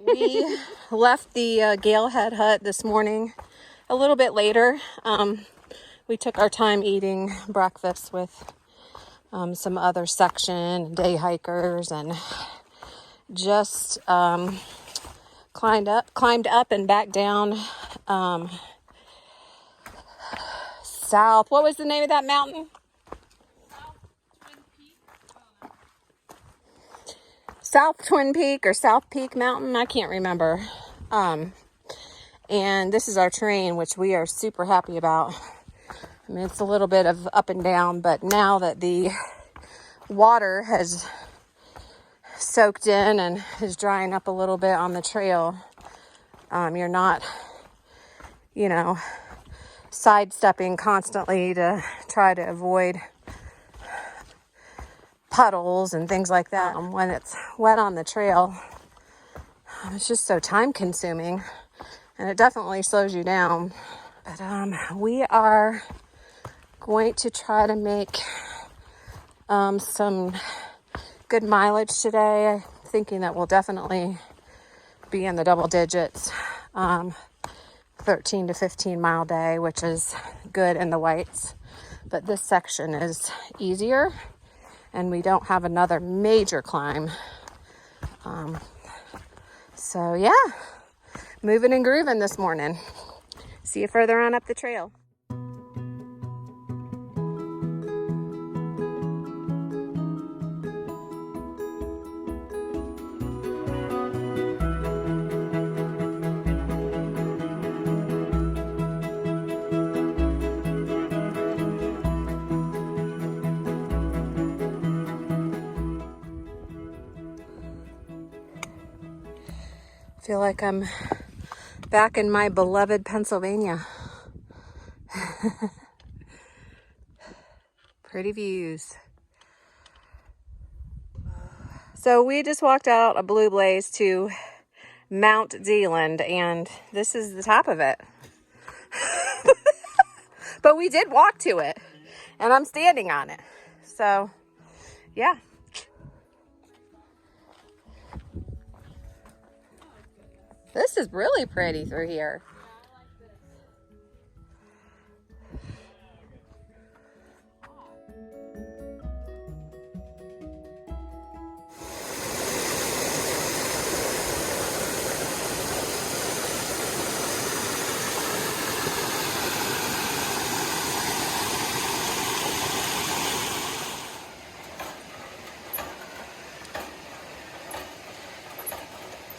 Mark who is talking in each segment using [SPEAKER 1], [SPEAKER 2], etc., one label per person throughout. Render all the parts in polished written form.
[SPEAKER 1] We left the Galehead hut this morning a little bit later. We took our time eating breakfast with some other section day hikers, and just climbed up and back down south. What was the name of that mountain? South Twin Peak or South Peak Mountain. I can't remember. And this is our terrain, which we are super happy about. I mean, it's a little bit of up and down, but now that the water has soaked in and is drying up a little bit on the trail, you're not, sidestepping constantly to try to avoid puddles and things like that. When it's wet on the trail, it's just so time consuming, and it definitely slows you down. But we are going to try to make some good mileage today, thinking that we'll definitely be in the double digits. 13 to 15 mile day, which is good in the whites, but this section is easier and we don't have another major climb. So yeah, moving and grooving this morning. See you further on up the trail. Feel like I'm back in my beloved Pennsylvania. Pretty views. So we just walked out a Blue Blaze to Mount Zealand, and this is the top of it. But we did walk to it, and I'm standing on it. So, yeah. This is really pretty through here.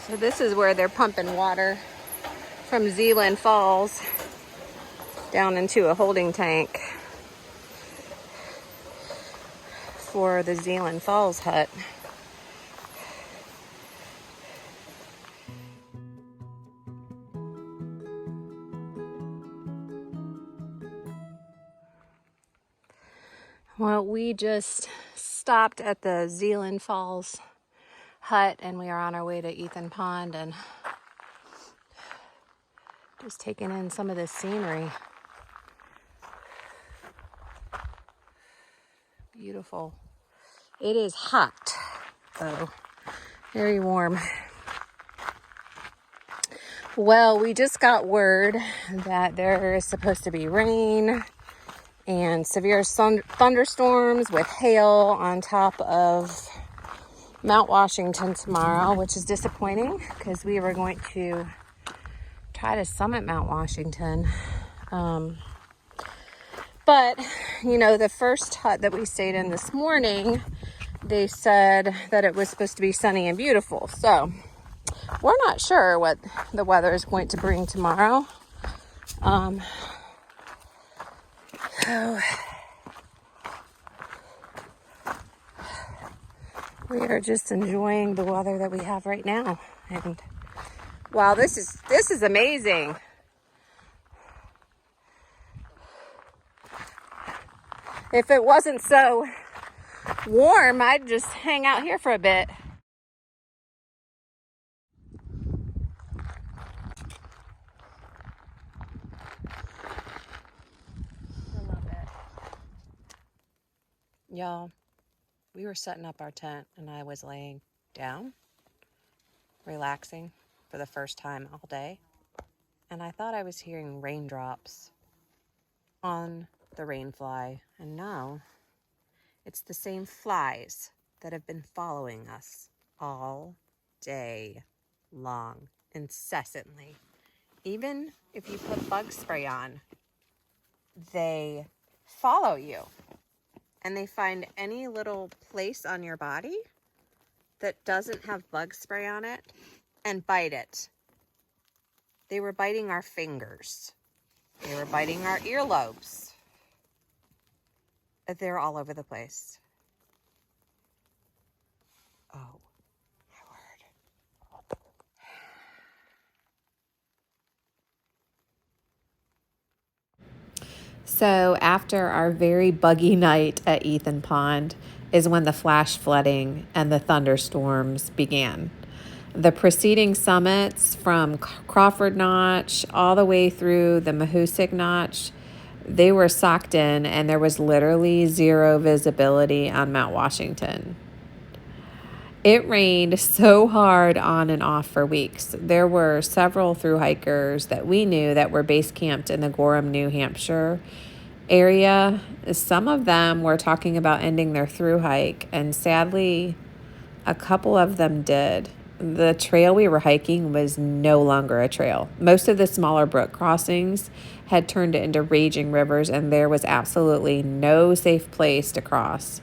[SPEAKER 1] So this is where they're pumping water from Zealand Falls down into a holding tank for the Zealand Falls hut. Well, we just stopped at the Zealand Falls hut and we are on our way to Ethan Pond and just taking in some of this scenery. Beautiful. It is hot though, very warm. Well, we just got word that there is supposed to be rain and severe thunderstorms with hail on top of Mount Washington tomorrow, which is disappointing because we were going to try to summit Mount Washington. But, the first hut that we stayed in this morning, they said that it was supposed to be sunny and beautiful. So we're not sure what the weather is going to bring tomorrow. So we are just enjoying the weather that we have right now. And wow, this is amazing. If it wasn't so warm, I'd just hang out here for a bit. I love it. Y'all, we were setting up our tent and I was laying down, relaxing, for the first time all day, and I thought I was hearing raindrops on the rainfly, and no, it's the same flies that have been following us all day long, incessantly. Even if you put bug spray on, they follow you, and they find any little place on your body that doesn't have bug spray on it and bite it. They were biting our fingers. They were biting our earlobes. They're all over the place. Oh, my word. So after our very buggy night at Ethan Pond is when the flash flooding and the thunderstorms began. The preceding summits from Crawford Notch all the way through the Mahoosic Notch, they were socked in, and there was literally zero visibility on Mount Washington. It rained so hard on and off for weeks. There were several thru hikers that we knew that were base camped in the Gorham, New Hampshire area. Some of them were talking about ending their thru hike, and sadly, a couple of them did. The trail we were hiking was no longer a trail. Most of the smaller brook crossings had turned into raging rivers, and there was absolutely no safe place to cross.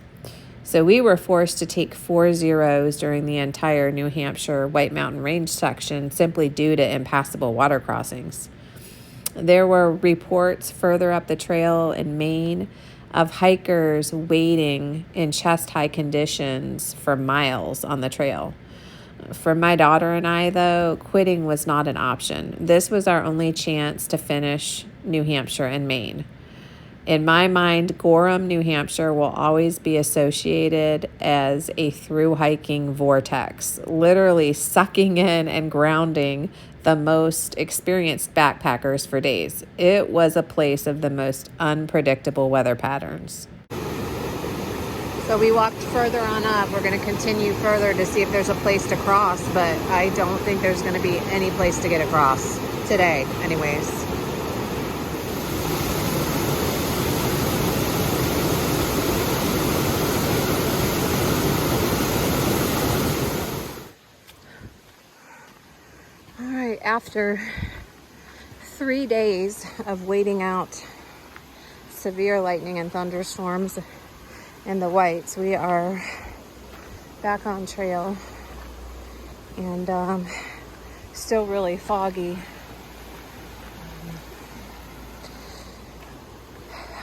[SPEAKER 1] So we were forced to take 4 zeros during the entire New Hampshire White Mountain Range section simply due to impassable water crossings. There were reports further up the trail in Maine of hikers waiting in chest-high conditions for miles on the trail. For my daughter and I, though, quitting was not an option. This was our only chance to finish New Hampshire and Maine. In my mind, Gorham, New Hampshire will always be associated as a thru hiking vortex, literally sucking in and grounding the most experienced backpackers for days. It was a place of the most unpredictable weather patterns. So we walked further on up. We're going to continue further to see if there's a place to cross, but I don't think there's going to be any place to get across today, anyways. All right, after 3 days of waiting out severe lightning and thunderstorms in the Whites, we are back on trail, and still really foggy.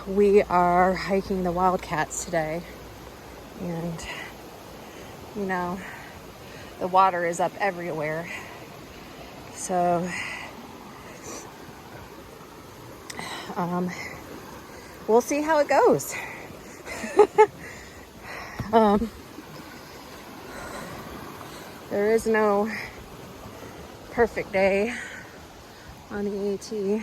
[SPEAKER 1] We are hiking the Wildcats today, and you know, the water is up everywhere, so we'll see how it goes. There is no perfect day on the AT.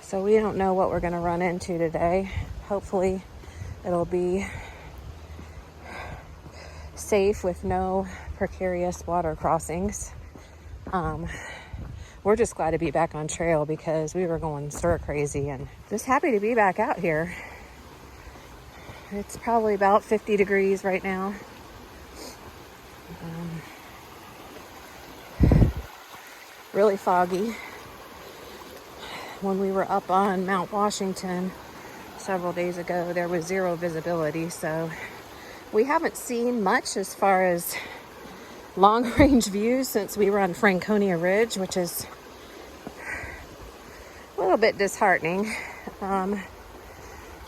[SPEAKER 1] So we don't know what we're going to run into today. Hopefully it'll be safe with no precarious water crossings. We're just glad to be back on trail because we were going stir crazy, and just happy to be back out here. It's probably about 50 degrees right now. Really foggy. When we were up on Mount Washington several days ago, there was zero visibility, so we haven't seen much as far as long-range views since we were on Franconia Ridge, which is a little bit disheartening.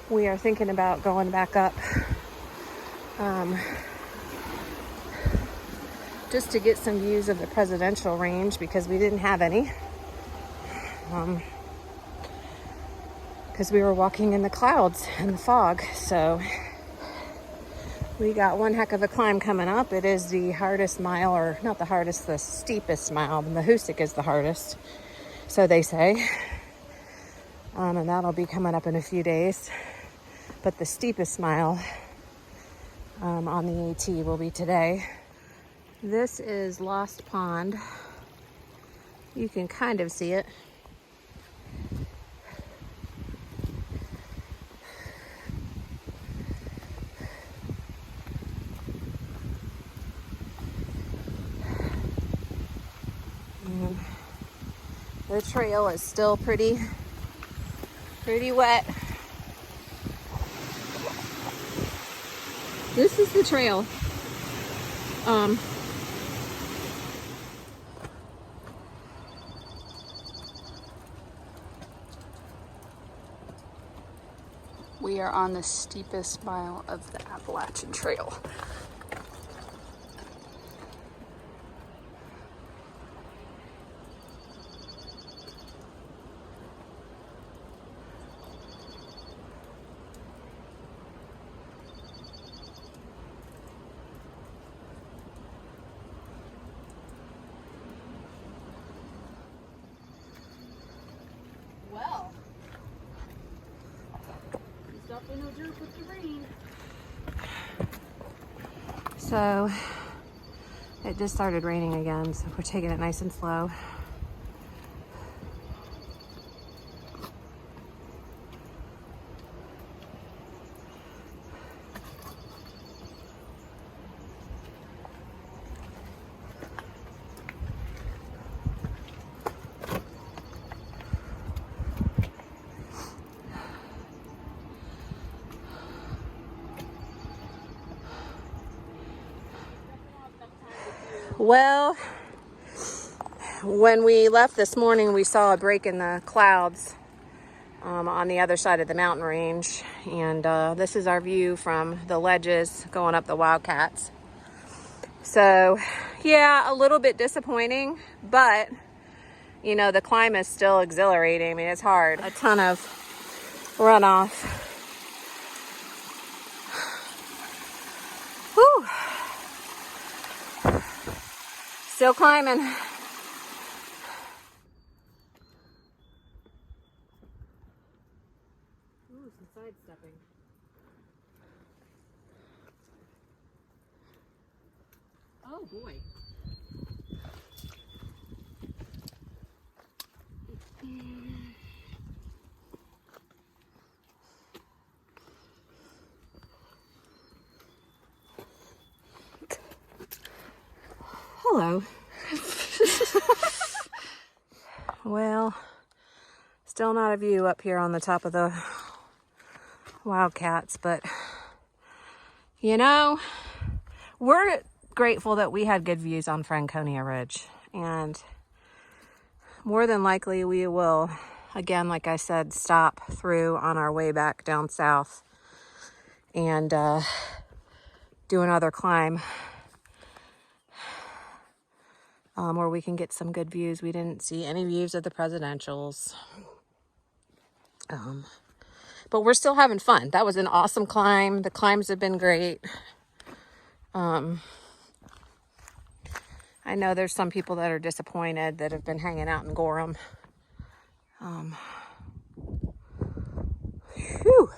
[SPEAKER 1] We are thinking about going back up just to get some views of the presidential range because we didn't have any. Because we were walking in the clouds and the fog, so we got one heck of a climb coming up. It is the hardest mile, or not the hardest, the steepest mile. The Mahoosic is the hardest, so they say. And that'll be coming up in a few days. But the steepest mile on the AT will be today. This is Lost Pond. You can kind of see it. And the trail is still pretty wet. This is the trail.
[SPEAKER 2] We are on the steepest mile of the Appalachian Trail.
[SPEAKER 1] Well, it's definitely no joke with the rain. So it just started raining again, so we're taking it nice and slow. Well, when we left this morning, we saw a break in the clouds on the other side of the mountain range. And this is our view from the ledges going up the Wildcats. So, yeah, a little bit disappointing, but, you know, the climb is still exhilarating. I mean, it's hard. A ton of runoff. Whew. Still climbing. Ooh, some sidestepping. Oh boy. Hello. Well, still not a view up here on the top of the Wildcats, but you know, we're grateful that we had good views on Franconia Ridge, and more than likely we will, again, like I said, stop through on our way back down south and do another climb where we can get some good views. We didn't see any views of the presidentials. But we're still having fun. That was an awesome climb. The climbs have been great. I know there's some people that are disappointed that have been hanging out in Gorham. Whew.